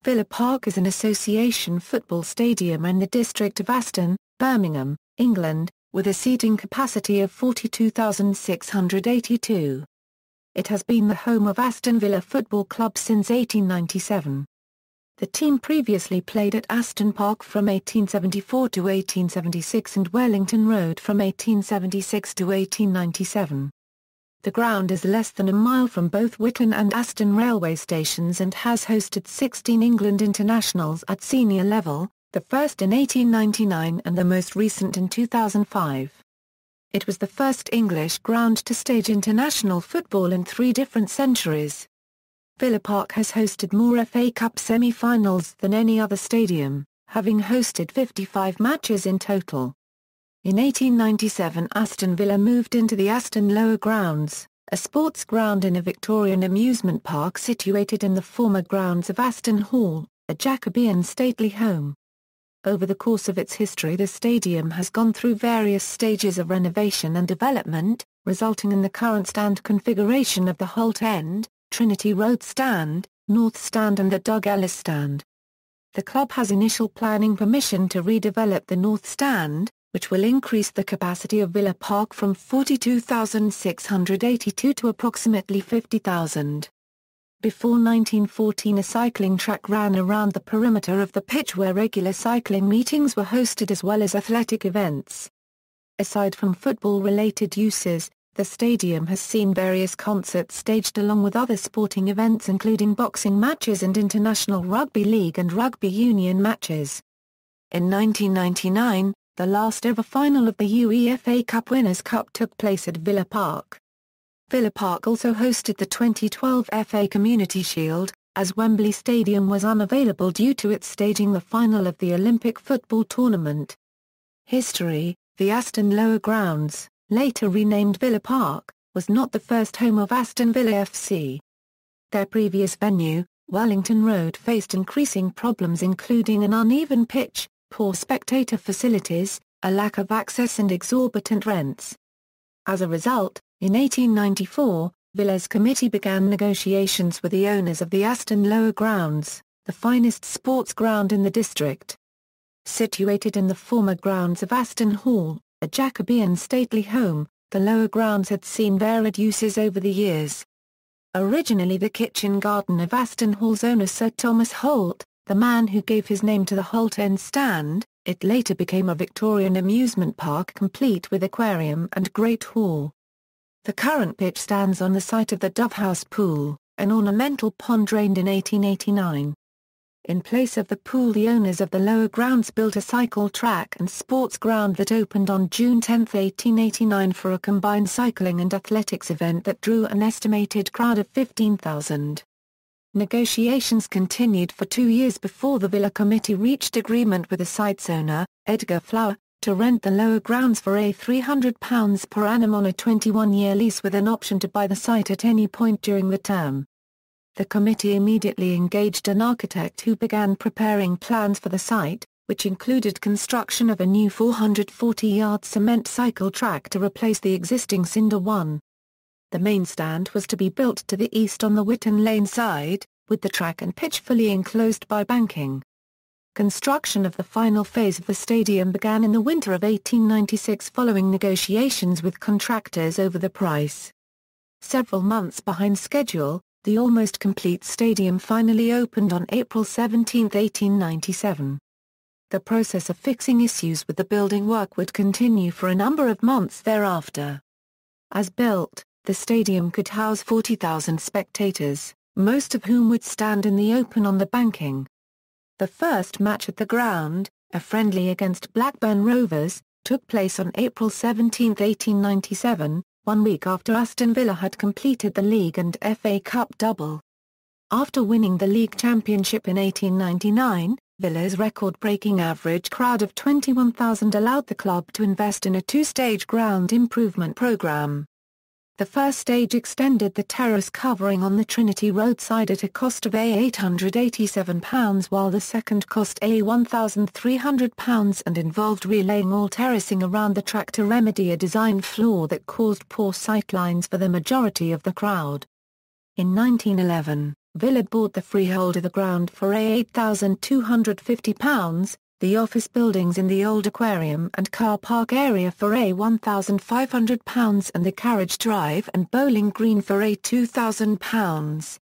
Villa Park is an association football stadium in the district of Aston, Birmingham, England, with a seating capacity of 42,682. It has been the home of Aston Villa Football Club since 1897. The team previously played at Aston Park from 1874 to 1876 and Wellington Road from 1876 to 1897. The ground is less than a mile from both Witton and Aston railway stations and has hosted 16 England internationals at senior level, the first in 1899 and the most recent in 2005. It was the first English ground to stage international football in 3 different centuries. Villa Park has hosted more FA Cup semi-finals than any other stadium, having hosted 55 matches in total. In 1897 Aston Villa moved into the Aston Lower Grounds, a sports ground in a Victorian amusement park situated in the former grounds of Aston Hall, a Jacobean stately home. Over the course of its history the stadium has gone through various stages of renovation and development, resulting in the current stand configuration of the Holte End, Trinity Road Stand, North Stand and the Doug Ellis Stand. The club has initial planning permission to redevelop the North Stand, which will increase the capacity of Villa Park from 42,682 to approximately 50,000. Before 1914 a cycling track ran around the perimeter of the pitch where regular cycling meetings were hosted as well as athletic events. Aside from football-related uses, the stadium has seen various concerts staged along with other sporting events including boxing matches and international rugby league and rugby union matches. In 1999, the last ever final of the UEFA Cup Winners' Cup took place at Villa Park. Villa Park also hosted the 2012 FA Community Shield, as Wembley Stadium was unavailable due to its staging the final of the Olympic football tournament. History: the Aston Lower Grounds, later renamed Villa Park, was not the first home of Aston Villa FC. Their previous venue, Wellington Road, faced increasing problems including an uneven pitch, poor spectator facilities, a lack of access and exorbitant rents. As a result, in 1894, Villa's committee began negotiations with the owners of the Aston Lower Grounds, the finest sports ground in the district. Situated in the former grounds of Aston Hall, a Jacobean stately home, the Lower Grounds had seen varied uses over the years. Originally the kitchen garden of Aston Hall's owner Sir Thomas Holt, the man who gave his name to the Holte End stand, it later became a Victorian amusement park complete with aquarium and great hall. The current pitch stands on the site of the Dovehouse Pool, an ornamental pond drained in 1889. In place of the pool the owners of the Lower Grounds built a cycle track and sports ground that opened on June 10, 1889 for a combined cycling and athletics event that drew an estimated crowd of 15,000. Negotiations continued for 2 years before the Villa Committee reached agreement with the site's owner, Edgar Flower, to rent the Lower Grounds for £300 per annum on a 21-year lease with an option to buy the site at any point during the term. The committee immediately engaged an architect who began preparing plans for the site, which included construction of a new 440-yard cement cycle track to replace the existing cinder one. The main stand was to be built to the east on the Witton Lane side, with the track and pitch fully enclosed by banking. Construction of the final phase of the stadium began in the winter of 1896 following negotiations with contractors over the price. Several months behind schedule, the almost complete stadium finally opened on April 17, 1897. The process of fixing issues with the building work would continue for a number of months thereafter. As built, the stadium could house 40,000 spectators, most of whom would stand in the open on the banking. The first match at the ground, a friendly against Blackburn Rovers, took place on April 17, 1897, 1 week after Aston Villa had completed the League and FA Cup double. After winning the League Championship in 1899, Villa's record-breaking average crowd of 21,000 allowed the club to invest in a 2-stage ground improvement programme. The first stage extended the terrace covering on the Trinity Road side at a cost of £887 while the second cost £1,300 and involved relaying all terracing around the track to remedy a design flaw that caused poor sightlines for the majority of the crowd. In 1911, Villa bought the freehold of the ground for £8,250, the office buildings in the old aquarium and car park area for £1,500 and the carriage drive and bowling green for £2,000.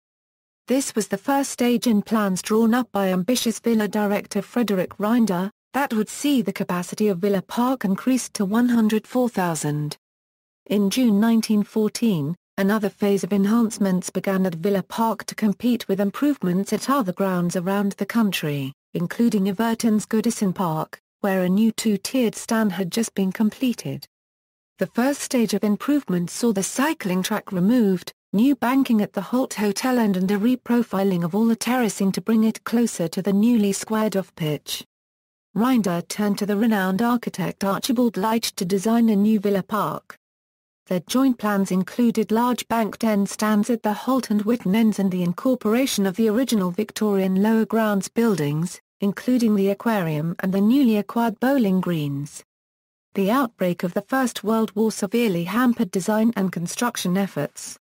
This was the first stage in plans drawn up by ambitious Villa director Frederick Rinder, that would see the capacity of Villa Park increased to 104,000. In June 1914, another phase of enhancements began at Villa Park to compete with improvements at other grounds around the country, including Everton's Goodison Park, where a new two-tiered stand had just been completed. The first stage of improvements saw the cycling track removed, new banking at the Holte End and a reprofiling of all the terracing to bring it closer to the newly squared-off pitch. Rinder turned to the renowned architect Archibald Leitch to design a new Villa Park. Their joint plans included large banked end stands at the Holte and Witton ends and the incorporation of the original Victorian Lower Grounds buildings, including the aquarium and the newly acquired bowling greens. The outbreak of the First World War severely hampered design and construction efforts.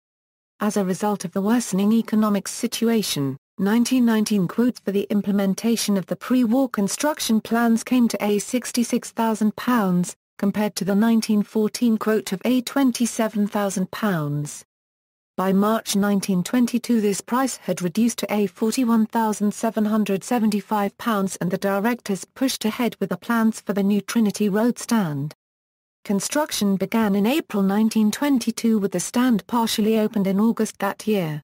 As a result of the worsening economic situation, 1919 quotes for the implementation of the pre-war construction plans came to £66,000, compared to the 1914 quote of £27,000. By March 1922 this price had reduced to £41,775 and the directors pushed ahead with the plans for the new Trinity Road Stand. Construction began in April 1922 with the stand partially opened in August that year.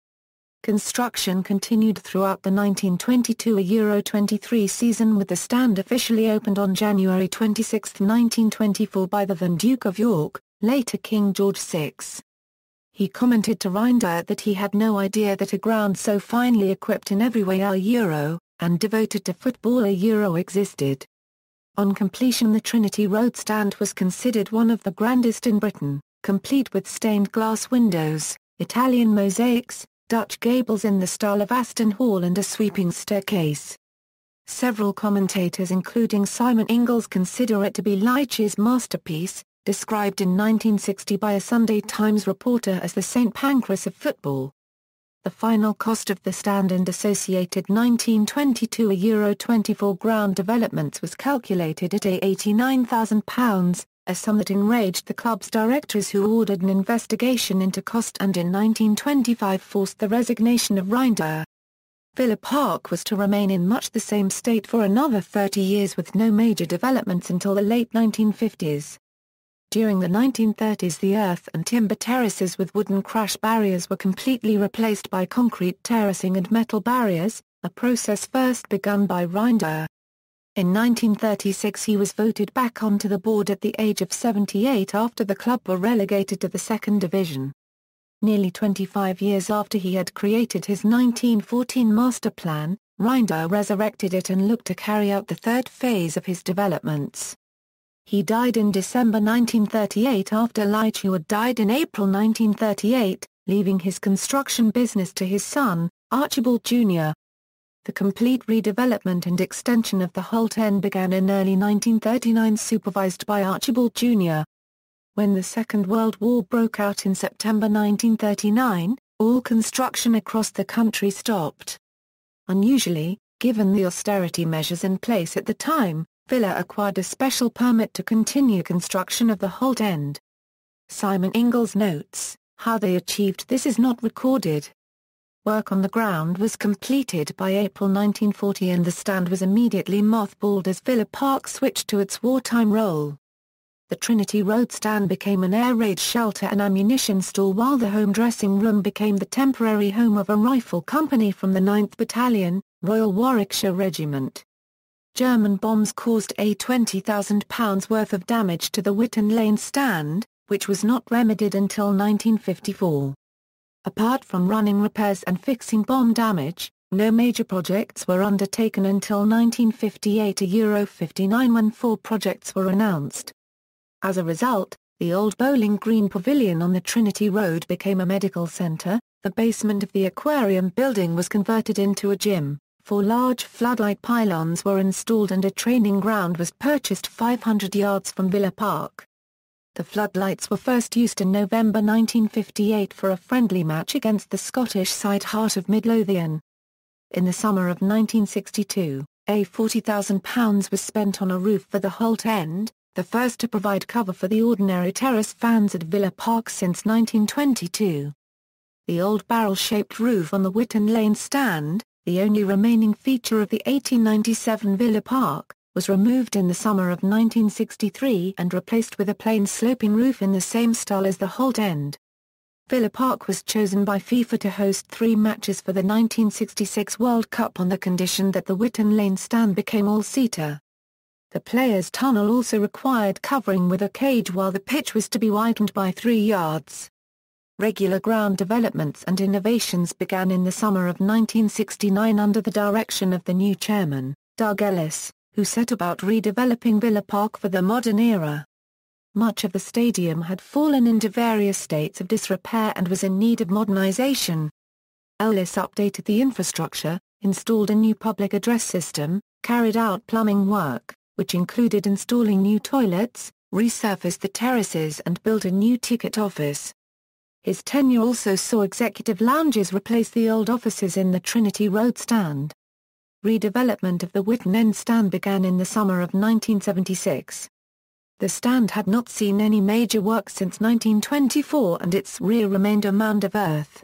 Construction continued throughout the 1922 Euro 23 season with the stand officially opened on January 26, 1924 by the then Duke of York, later King George VI. He commented to Rinder that he had no idea that a ground so finely equipped in every way and devoted to football existed. On completion the Trinity Road Stand was considered one of the grandest in Britain, complete with stained glass windows, Italian mosaics, Dutch gables in the style of Aston Hall and a sweeping staircase. Several commentators including Simon Ingalls consider it to be Leitch's masterpiece, described in 1960 by a Sunday Times reporter as the St. Pancras of football. The final cost of the stand and associated 1922 Euro 24 ground developments was calculated at £89,000, a sum that enraged the club's directors who ordered an investigation into cost and in 1925 forced the resignation of Rinder. Villa Park was to remain in much the same state for another 30 years with no major developments until the late 1950s. During the 1930s the earth and timber terraces with wooden crash barriers were completely replaced by concrete terracing and metal barriers, a process first begun by Rinder. In 1936 he was voted back onto the board at the age of 78 after the club were relegated to the second division. Nearly 25 years after he had created his 1914 master plan, Rinder resurrected it and looked to carry out the third phase of his developments. He died in December 1938 after Leitch who had died in April 1938, leaving his construction business to his son, Archibald Jr. The complete redevelopment and extension of the Holte End began in early 1939 supervised by Archibald Jr. When the Second World War broke out in September 1939, all construction across the country stopped. Unusually, given the austerity measures in place at the time, Villa acquired a special permit to continue construction of the Holte End. Simon Ingalls notes, how they achieved this is not recorded. Work on the ground was completed by April 1940 and the stand was immediately mothballed as Villa Park switched to its wartime role. The Trinity Road Stand became an air raid shelter and ammunition store while the home dressing room became the temporary home of a rifle company from the 9th Battalion, Royal Warwickshire Regiment. German bombs caused £20,000 worth of damage to the Witton Lane stand, which was not remedied until 1954. Apart from running repairs and fixing bomb damage, no major projects were undertaken until 1958 Euro 59 when 4 projects were announced. As a result, the old Bowling Green Pavilion on the Trinity Road became a medical centre, the basement of the aquarium building was converted into a gym, 4 large floodlight pylons were installed and a training ground was purchased 500 yards from Villa Park. The floodlights were first used in November 1958 for a friendly match against the Scottish side Heart of Midlothian. In the summer of 1962, £40,000 was spent on a roof for the Holte End, the first to provide cover for the ordinary terrace fans at Villa Park since 1922. The old barrel-shaped roof on the Witton Stand, the only remaining feature of the 1897 Villa Park, was removed in the summer of 1963 and replaced with a plain sloping roof in the same style as the Holte End. Villa Park was chosen by FIFA to host 3 matches for the 1966 World Cup on the condition that the Witton Stand became all-seater. The players' tunnel also required covering with a cage while the pitch was to be widened by 3 yards. Regular ground developments and innovations began in the summer of 1969 under the direction of the new chairman, Doug Ellis, who set about redeveloping Villa Park for the modern era. Much of the stadium had fallen into various states of disrepair and was in need of modernization. Ellis updated the infrastructure, installed a new public address system, carried out plumbing work, which included installing new toilets, resurfaced the terraces and built a new ticket office. His tenure also saw executive lounges replace the old offices in the Trinity Road Stand. Redevelopment of the Witton End Stand began in the summer of 1976. The stand had not seen any major work since 1924 and its rear remained a mound of earth.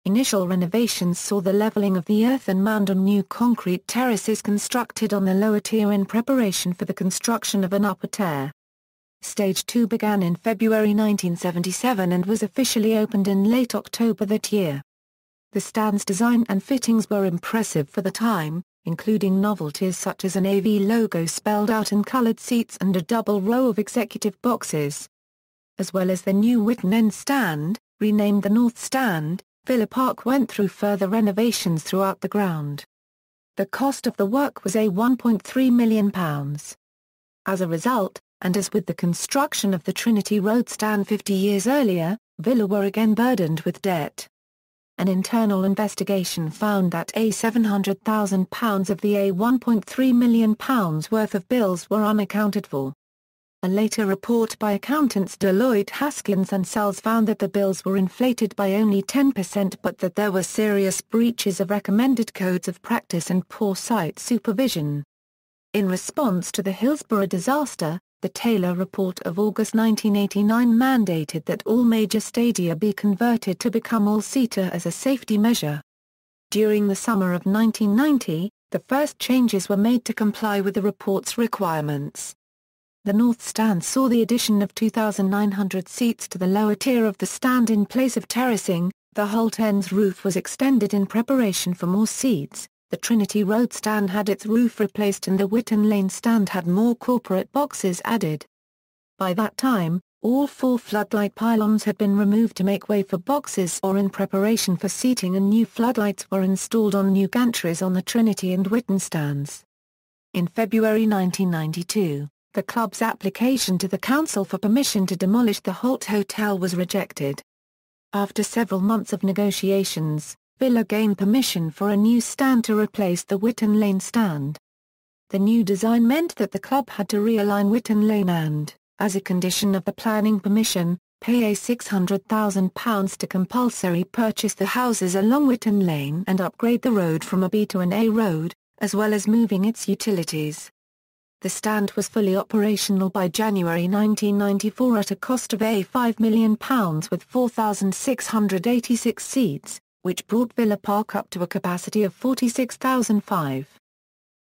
Initial renovations saw the levelling of the earthen mound on new concrete terraces constructed on the lower tier in preparation for the construction of an upper tier. Stage 2 began in February 1977 and was officially opened in late October that year. The stand's design and fittings were impressive for the time, including novelties such as an AV logo spelled out in coloured seats and a double row of executive boxes. As well as the new Witton End Stand, renamed the North Stand, Villa Park went through further renovations throughout the ground. The cost of the work was £1.3 million. As a result, and as with the construction of the Trinity Road Stand 50 years earlier, Villa were again burdened with debt. An internal investigation found that £700,000 of the £1.3 million worth of bills were unaccounted for. A later report by accountants Deloitte Haskins and Sells found that the bills were inflated by only 10% but that there were serious breaches of recommended codes of practice and poor site supervision. In response to the Hillsborough disaster, the Taylor Report of August 1989 mandated that all major stadia be converted to become all-seater as a safety measure. During the summer of 1990, the first changes were made to comply with the report's requirements. The North Stand saw the addition of 2,900 seats to the lower tier of the stand in place of terracing, the Holte End's roof was extended in preparation for more seats. The Trinity Road Stand had its roof replaced and the Witton Stand had more corporate boxes added. By that time, all 4 floodlight pylons had been removed to make way for boxes or in preparation for seating, and new floodlights were installed on new gantries on the Trinity and Witton stands. In February 1992, the club's application to the council for permission to demolish the Holte Hotel was rejected. After several months of negotiations, Villa gained permission for a new stand to replace the Witton Stand. The new design meant that the club had to realign Witton and, as a condition of the planning permission, pay £600,000 to compulsory purchase the houses along Witton Lane and upgrade the road from a B to an A road, as well as moving its utilities. The stand was fully operational by January 1994 at a cost of £5 million with 4,686 seats, which brought Villa Park up to a capacity of 46,005.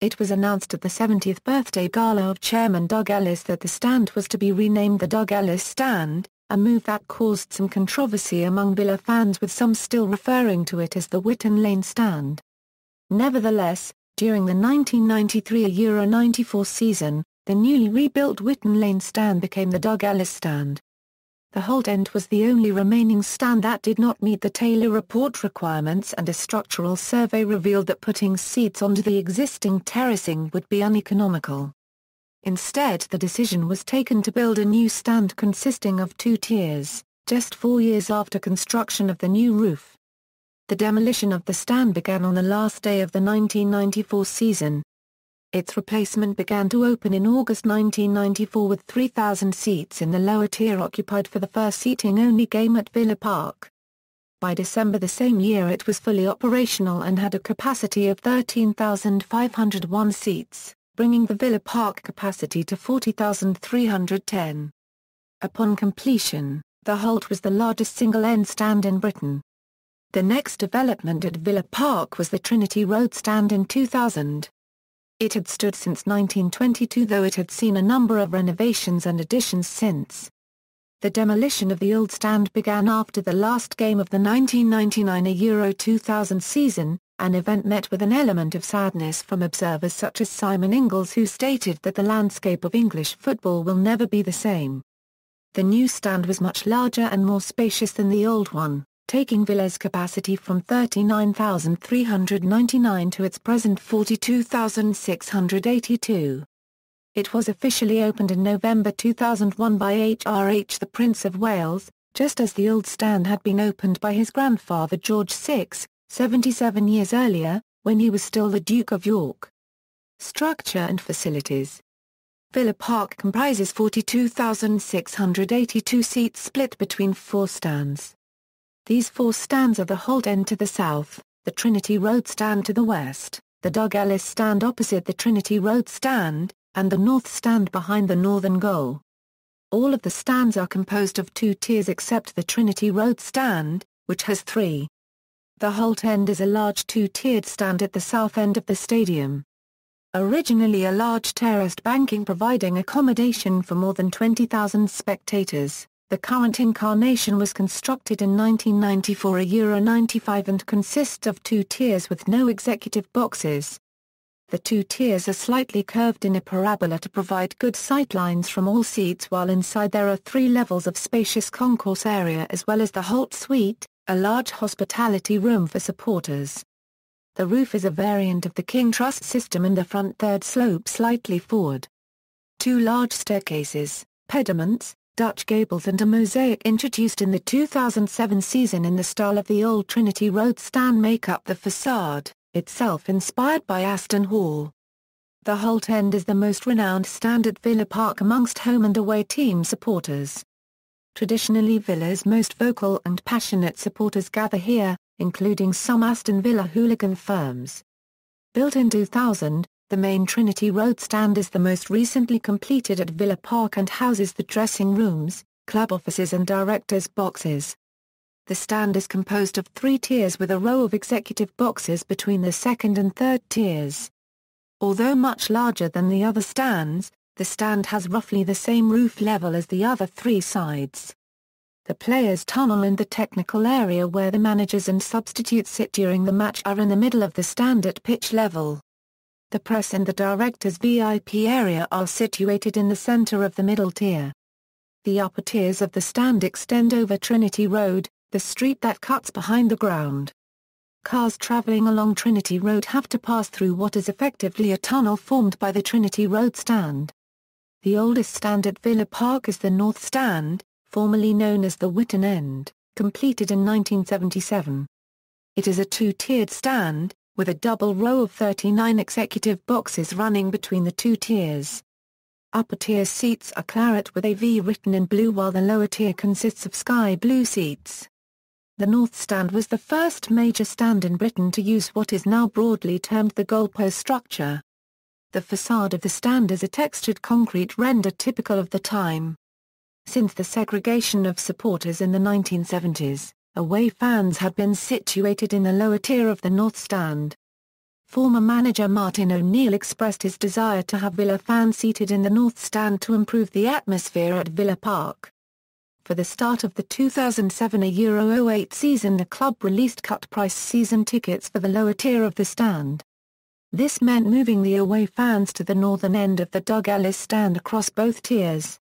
It was announced at the 70th birthday gala of Chairman Doug Ellis that the stand was to be renamed the Doug Ellis Stand, a move that caused some controversy among Villa fans, with some still referring to it as the Witton Stand. Nevertheless, during the 1993 Euro 94 season, the newly rebuilt Witton Stand became the Doug Ellis Stand. The Holte End was the only remaining stand that did not meet the Taylor Report requirements, and a structural survey revealed that putting seats onto the existing terracing would be uneconomical. Instead, the decision was taken to build a new stand consisting of 2 tiers, just 4 years after construction of the new roof. The demolition of the stand began on the last day of the 1994 season. Its replacement began to open in August 1994 with 3,000 seats in the lower tier occupied for the first seating-only game at Villa Park. By December the same year it was fully operational and had a capacity of 13,501 seats, bringing the Villa Park capacity to 40,310. Upon completion, the Holte was the largest single-end stand in Britain. The next development at Villa Park was the Trinity Road Stand in 2000. It had stood since 1922, though it had seen a number of renovations and additions since. The demolition of the old stand began after the last game of the 1999 Euro 2000 season, an event met with an element of sadness from observers such as Simon Ingalls, who stated that the landscape of English football will never be the same. The new stand was much larger and more spacious than the old one, taking Villa's capacity from 39,399 to its present 42,682. It was officially opened in November 2001 by HRH the Prince of Wales, just as the old stand had been opened by his grandfather George VI, 77 years earlier, when he was still the Duke of York. Structure and facilities. Villa Park comprises 42,682 seats split between 4 stands. These 4 stands are the Holte End to the south, the Trinity Road Stand to the west, the Doug Ellis Stand opposite the Trinity Road Stand, and the North Stand behind the northern goal. All of the stands are composed of 2 tiers except the Trinity Road Stand, which has 3. The Holte End is a large 2-tiered stand at the south end of the stadium. Originally a large terraced banking providing accommodation for more than 20,000 spectators, the current incarnation was constructed in 1994 Euro 95 and consists of 2 tiers with no executive boxes. The 2 tiers are slightly curved in a parabola to provide good sightlines from all seats, while inside there are 3 levels of spacious concourse area as well as the Holte Suite, a large hospitality room for supporters. The roof is a variant of the King Truss system and the front third slopes slightly forward. 2 large staircases, pediments, Dutch gables and a mosaic introduced in the 2007 season in the style of the old Trinity Road Stand make up the facade, itself inspired by Aston Hall. The Holte End is the most renowned stand at Villa Park amongst home and away team supporters. Traditionally Villa's most vocal and passionate supporters gather here, including some Aston Villa hooligan firms. Built in 2000, the main Trinity Road Stand is the most recently completed at Villa Park and houses the dressing rooms, club offices and directors' boxes. The stand is composed of 3 tiers with a row of executive boxes between the second and third tiers. Although much larger than the other stands, the stand has roughly the same roof level as the other 3 sides. The players' tunnel and the technical area where the managers and substitutes sit during the match are in the middle of the stand at pitch level. The press and the directors' VIP area are situated in the center of the middle tier. The upper tiers of the stand extend over Trinity Road, the street that cuts behind the ground. Cars traveling along Trinity Road have to pass through what is effectively a tunnel formed by the Trinity Road Stand. The oldest stand at Villa Park is the North Stand, formerly known as the Witton End, completed in 1977. It is a 2-tiered stand, with a double row of 39 executive boxes running between the 2 tiers. Upper tier seats are claret with AV written in blue, while the lower tier consists of sky blue seats. The North Stand was the first major stand in Britain to use what is now broadly termed the goalpost structure. The facade of the stand is a textured concrete render typical of the time. Since the segregation of supporters in the 1970s, away fans had been situated in the lower tier of the North Stand. Former manager Martin O'Neill expressed his desire to have Villa fans seated in the North Stand to improve the atmosphere at Villa Park. For the start of the 2007 Euro 08 season, the club released cut-price season tickets for the lower tier of the stand. This meant moving the away fans to the northern end of the Doug Ellis Stand across both tiers.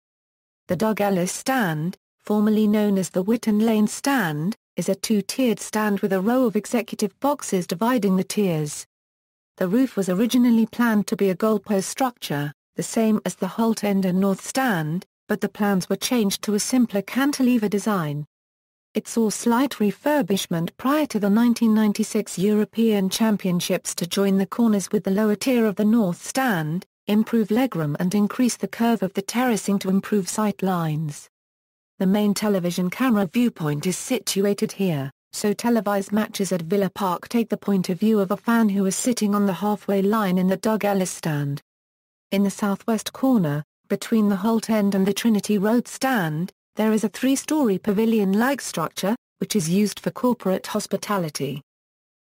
The Doug Ellis Stand, formerly known as the Witton Lane Stand, is a 2-tiered stand with a row of executive boxes dividing the tiers. The roof was originally planned to be a goalpost structure, the same as the Holte End and North Stand, but the plans were changed to a simpler cantilever design. It saw slight refurbishment prior to the 1996 European Championships to join the corners with the lower tier of the North Stand, improve legroom and increase the curve of the terracing to improve sight lines. The main television camera viewpoint is situated here, so televised matches at Villa Park take the point of view of a fan who is sitting on the halfway line in the Doug Ellis Stand. In the southwest corner, between the Holte End and the Trinity Road Stand, there is a three-story pavilion-like structure, which is used for corporate hospitality.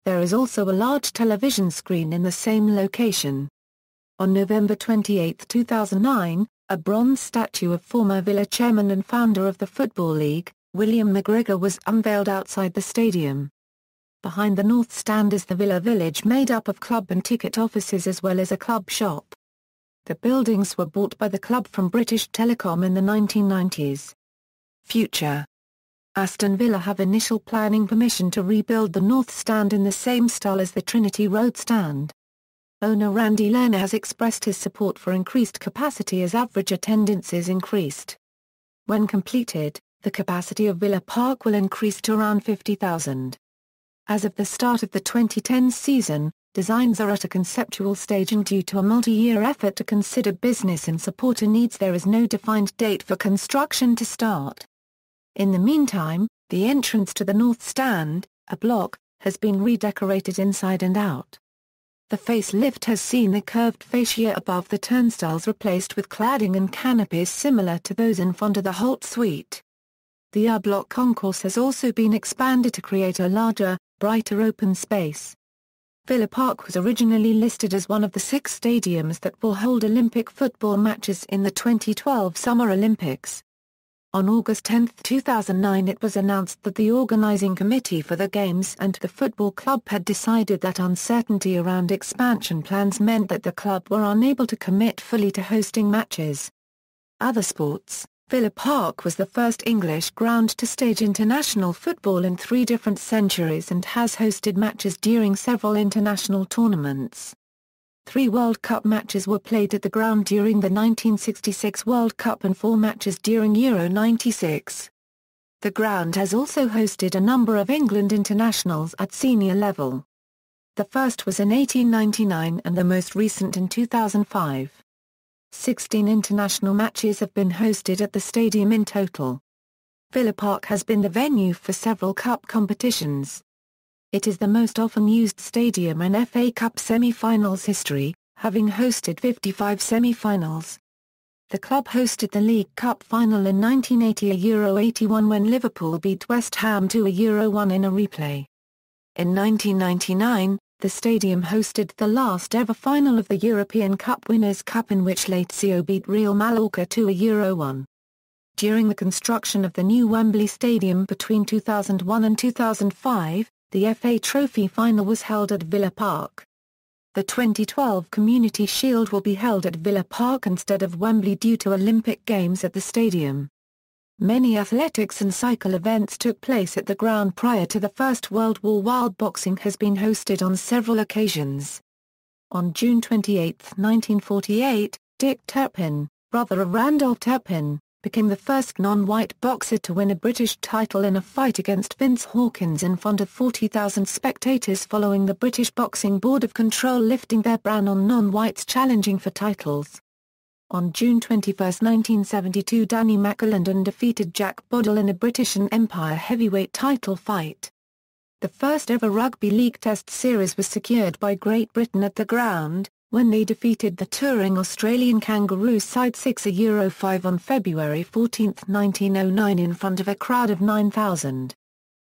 There is also a large television screen in the same location. On November 28, 2009, a bronze statue of former Villa chairman and founder of the Football League, William McGregor, was unveiled outside the stadium. Behind the North Stand is the Villa Village, made up of club and ticket offices as well as a club shop. The buildings were bought by the club from British Telecom in the 1990s. Future. Aston Villa have initial planning permission to rebuild the North Stand in the same style as the Trinity Road Stand. Owner Randy Lerner has expressed his support for increased capacity as average attendance is increased. When completed, the capacity of Villa Park will increase to around 50,000. As of the start of the 2010 season, designs are at a conceptual stage, and due to a multi-year effort to consider business and supporter needs, there is no defined date for construction to start. In the meantime, the entrance to the North Stand, a block, has been redecorated inside and out. The facelift has seen the curved fascia above the turnstiles replaced with cladding and canopies similar to those in front of the Holte Suite. The R-block concourse has also been expanded to create a larger, brighter open space. Villa Park was originally listed as one of the 6 stadiums that will hold Olympic football matches in the 2012 Summer Olympics. On August 10, 2009, it was announced that the organizing committee for the Games and the football club had decided that uncertainty around expansion plans meant that the club were unable to commit fully to hosting matches. Other sports. Villa Park was the first English ground to stage international football in 3 different centuries and has hosted matches during several international tournaments. 3 World Cup matches were played at the ground during the 1966 World Cup and 4 matches during Euro '96. The ground has also hosted a number of England internationals at senior level. The first was in 1899 and the most recent in 2005. 16 international matches have been hosted at the stadium in total. Villa Park has been the venue for several cup competitions. It is the most often used stadium in FA Cup semi-finals history, having hosted 55 semi-finals. The club hosted the League Cup final in 1980, a Euro 81 when Liverpool beat West Ham to a Euro 1 in a replay. In 1999, the stadium hosted the last ever final of the European Cup Winners' Cup, in which Lazio beat Real Mallorca to a Euro 1. During the construction of the new Wembley Stadium between 2001 and 2005, the FA Trophy final was held at Villa Park. The 2012 Community Shield will be held at Villa Park instead of Wembley due to Olympic Games at the stadium. Many athletics and cycle events took place at the ground prior to the First World War, while boxing has been hosted on several occasions. On June 28, 1948, Dick Turpin, brother of Randolph Turpin, became the first non-white boxer to win a British title in a fight against Vince Hawkins in front of 40,000 spectators, following the British Boxing Board of Control lifting their ban on non-whites challenging for titles. On June 21, 1972, Danny McAlendon defeated Jack Boddle in a British and Empire heavyweight title fight. The first ever Rugby League Test series was secured by Great Britain at the ground, when they defeated the touring Australian Kangaroos side 6-5 on February 14, 1909 in front of a crowd of 9,000.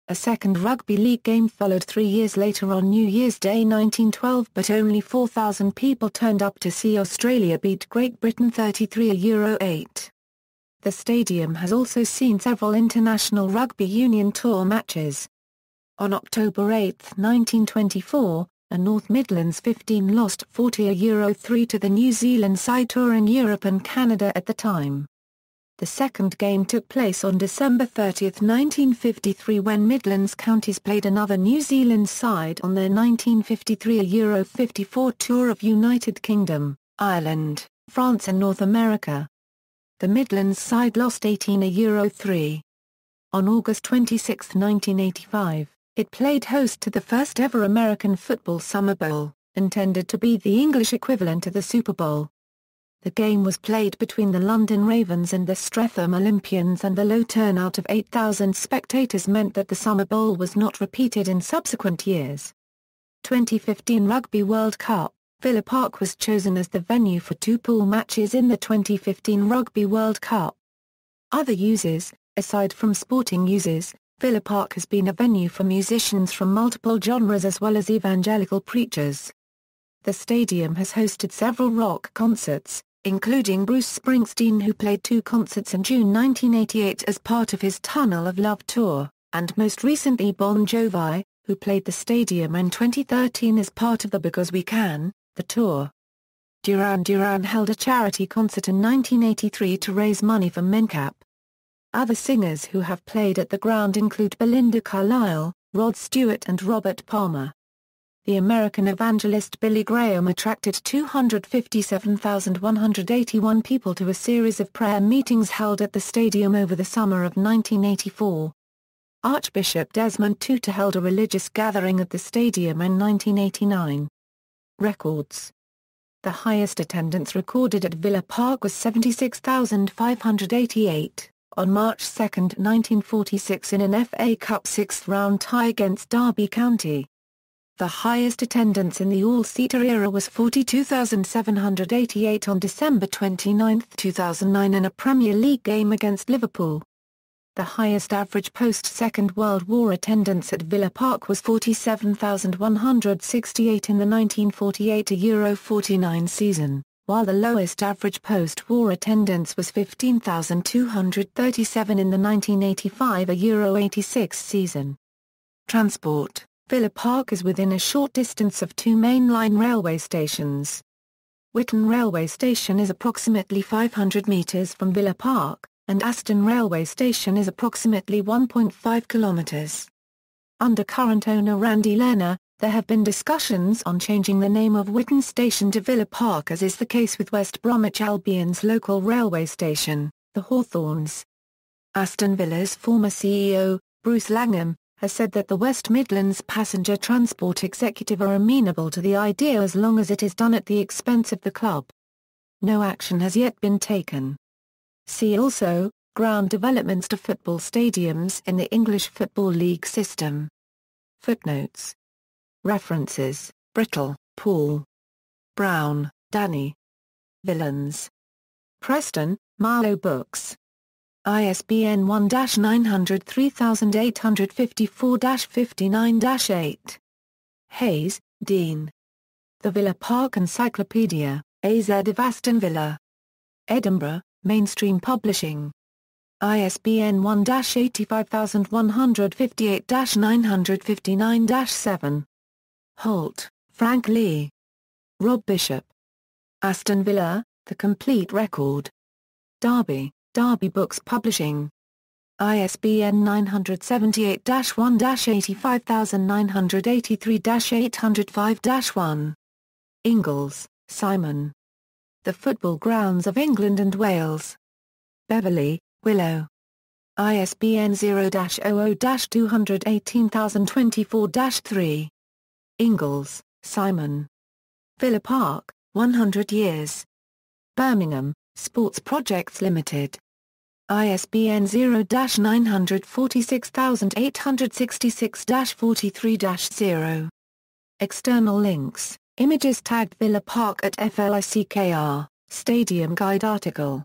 A second rugby league game followed 3 years later on New Year's Day 1912, but only 4,000 people turned up to see Australia beat Great Britain 33-8. The stadium has also seen several International Rugby Union Tour matches. On October 8, 1924, a North Midlands 15 lost 40-3 to the New Zealand side touring Europe and Canada at the time. The second game took place on December 30, 1953, when Midlands counties played another New Zealand side on their 1953 54 tour of United Kingdom, Ireland, France and North America. The Midlands side lost 18-3. On August 26, 1985, it played host to the first-ever American football Summer Bowl, intended to be the English equivalent to the Super Bowl. The game was played between the London Ravens and the Streatham Olympians, and the low turnout of 8,000 spectators meant that the Summer Bowl was not repeated in subsequent years. 2015 Rugby World Cup. Villa Park was chosen as the venue for two pool matches in the 2015 Rugby World Cup. Other uses. Aside from sporting uses, Villa Park has been a venue for musicians from multiple genres as well as evangelical preachers. The stadium has hosted several rock concerts, including Bruce Springsteen, who played 2 concerts in June 1988 as part of his Tunnel of Love tour, and most recently Bon Jovi, who played the stadium in 2013 as part of the Because We Can, the tour. Duran Duran held a charity concert in 1983 to raise money for MenCap. Other singers who have played at the ground include Belinda Carlisle, Rod Stewart and Robert Palmer. The American evangelist Billy Graham attracted 257,181 people to a series of prayer meetings held at the stadium over the summer of 1984. Archbishop Desmond Tutu held a religious gathering at the stadium in 1989. Records. The highest attendance recorded at Villa Park was 76,588. On March 2, 1946, in an FA Cup sixth-round tie against Derby County. The highest attendance in the all-seater era was 42,788 on December 29, 2009, in a Premier League game against Liverpool. The highest average post-Second World War attendance at Villa Park was 47,168 in the 1948 Euro 49 season, while the lowest average post-war attendance was 15,237 in the 1985 Euro 86 season. Transport. Villa Park is within a short distance of 2 mainline railway stations. Witton Railway Station is approximately 500 metres from Villa Park, and Aston Railway Station is approximately 1.5 kilometres. Under current owner Randy Lerner, there have been discussions on changing the name of Witton Station to Villa Park, as is the case with West Bromwich Albion's local railway station, the Hawthorns. Aston Villa's former CEO, Bruce Langham, has said that the West Midlands passenger transport executive are amenable to the idea as long as it is done at the expense of the club. No action has yet been taken. See also, ground developments to football stadiums in the English Football League system. Footnotes. References: Brittle, Paul. Brown, Danny. Villains. Preston, Marlowe Books. ISBN 1-900-3854-59-8. Hayes, Dean. The Villa Park Encyclopedia, AZ of Aston Villa. Edinburgh, Mainstream Publishing. ISBN 1-85158-959-7. Holt, Frank Lee. Rob Bishop. Aston Villa, The Complete Record. Derby, Derby Books Publishing. ISBN 978-1-85983-805-1. Ingalls, Simon. The Football Grounds of England and Wales. Beverley, Willow. ISBN 0-00-218024-3. Ingalls, Simon. Villa Park, 100 Years. Birmingham, Sports Projects Limited. ISBN 0-946866-43-0. External links, images tagged Villa Park at FLICKR, Stadium Guide article.